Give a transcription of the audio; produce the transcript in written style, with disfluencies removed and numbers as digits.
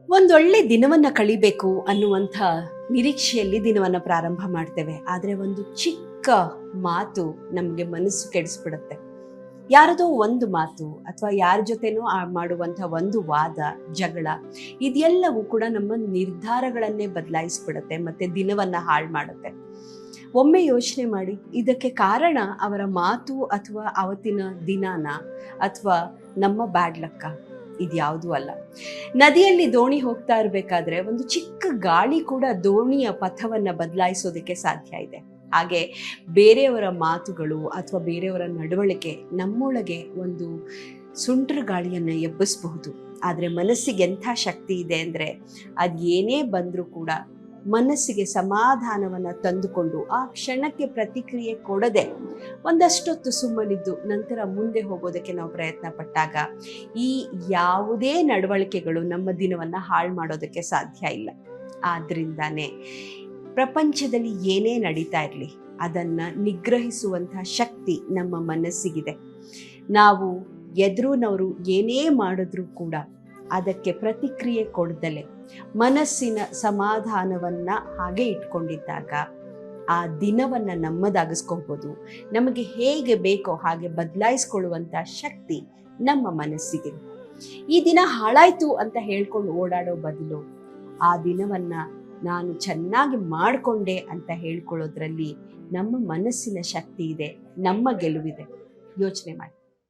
ಒಂದೊಳ್ಳೆ ದಿನವನ್ನ ಕಳಿಬೇಕು ಅನ್ನುವಂಥ ನಿರೀಕ್ಷೆಯಲ್ಲಿ ದಿನವನ್ನ ಪ್ರಾರಂಭ ಮಾಡ್ತೇವೆ. ಆದರೆ ಒಂದು ಚಿಕ್ಕ ಮಾತು ನಮಗೆ ಮನಸ್ಸು ಕೆಡಿಸ್ಬಿಡುತ್ತೆ. ಯಾರದೋ ಒಂದು ಮಾತು ಅಥವಾ ಯಾರ ಜೊತೆನೋ ಮಾಡುವಂಥ ಒಂದು ವಾದ, ಜಗಳ, ಇದೆಲ್ಲವೂ ಕೂಡ ನಮ್ಮ ನಿರ್ಧಾರಗಳನ್ನೇ ಬದಲಾಯಿಸ್ಬಿಡುತ್ತೆ ಮತ್ತೆ ದಿನವನ್ನ ಹಾಳು ಮಾಡುತ್ತೆ. ಒಮ್ಮೆ ಯೋಚನೆ ಮಾಡಿ, ಇದಕ್ಕೆ ಕಾರಣ ಅವರ ಮಾತು ಅಥವಾ ಅವತ್ತಿನ ದಿನಾನ ಅಥವಾ ನಮ್ಮ ಬ್ಯಾಡ್ ಲಕ್ಕ? ಇದ್ಯಾವುದೂ ಅಲ್ಲ. ನದಿಯಲ್ಲಿ ದೋಣಿ ಹೋಗ್ತಾ ಇರಬೇಕಾದ್ರೆ ಒಂದು ಚಿಕ್ಕ ಗಾಳಿ ಕೂಡ ದೋಣಿಯ ಪಥವನ್ನ ಬದಲಾಯಿಸೋದಕ್ಕೆ ಸಾಧ್ಯ ಇದೆ. ಹಾಗೆ ಬೇರೆಯವರ ಮಾತುಗಳು ಅಥವಾ ಬೇರೆಯವರ ನಡವಳಿಕೆ ನಮ್ಮೊಳಗೆ ಒಂದು ಸುಂಟರ ಗಾಳಿಯನ್ನ ಎಬ್ಬಿಸಬಹುದು. ಆದರೆ ಮನಸ್ಸಿಗೆ ಎಂಥ ಶಕ್ತಿ ಇದೆ ಅಂದರೆ, ಅದು ಏನೇ ಬಂದರೂ ಕೂಡ ಮನಸ್ಸಿಗೆ ಸಮಾಧಾನವನ್ನು ತಂದುಕೊಂಡು ಆ ಕ್ಷಣಕ್ಕೆ ಪ್ರತಿಕ್ರಿಯೆ ಕೊಡದೆ ಒಂದಷ್ಟೊತ್ತು ಸುಮ್ಮನಿದ್ದು ನಂತರ ಮುಂದೆ ಹೋಗೋದಕ್ಕೆ ನಾವು ಪ್ರಯತ್ನ ಪಟ್ಟಾಗ ಈ ಯಾವುದೇ ನಡವಳಿಕೆಗಳು ನಮ್ಮ ದಿನವನ್ನು ಹಾಳು ಮಾಡೋದಕ್ಕೆ ಸಾಧ್ಯ ಇಲ್ಲ. ಆದ್ರಿಂದಾನೇ ಪ್ರಪಂಚದಲ್ಲಿ ಏನೇ ನಡೀತಾ ಇರಲಿ ಅದನ್ನು ನಿಗ್ರಹಿಸುವಂತಹ ಶಕ್ತಿ ನಮ್ಮ ಮನಸ್ಸಿಗಿದೆ. ನಾವು ಎದುರುನವರು ಏನೇ ಮಾಡಿದ್ರೂ ಕೂಡ ಅದಕ್ಕೆ ಪ್ರತಿಕ್ರಿಯೆ ಕೊಡದಲೆ ಮನಸ್ಸಿನ ಸಮಾಧಾನವನ್ನ ಹಾಗೆ ಇಟ್ಕೊಂಡಿದ್ದಾಗ ಆ ದಿನವನ್ನ ನಮ್ಮದಾಗಿಸ್ಕೋಬಹುದು. ನಮಗೆ ಹೇಗೆ ಬೇಕೋ ಹಾಗೆ ಬದಲಾಯಿಸ್ಕೊಳ್ಳುವಂಥ ಶಕ್ತಿ ನಮ್ಮ ಮನಸ್ಸಿಗೆ. ಈ ದಿನ ಹಾಳಾಯ್ತು ಅಂತ ಹೇಳ್ಕೊಂಡು ಓಡಾಡೋ ಬದಲು ಆ ದಿನವನ್ನ ನಾನು ಚೆನ್ನಾಗಿ ಮಾಡಿಕೊಂಡೆ ಅಂತ ಹೇಳ್ಕೊಳ್ಳೋದ್ರಲ್ಲಿ ನಮ್ಮ ಮನಸ್ಸಿನ ಶಕ್ತಿ ಇದೆ, ನಮ್ಮ ಗೆಲುವಿದೆ. ಯೋಚನೆ ಮಾಡಿ.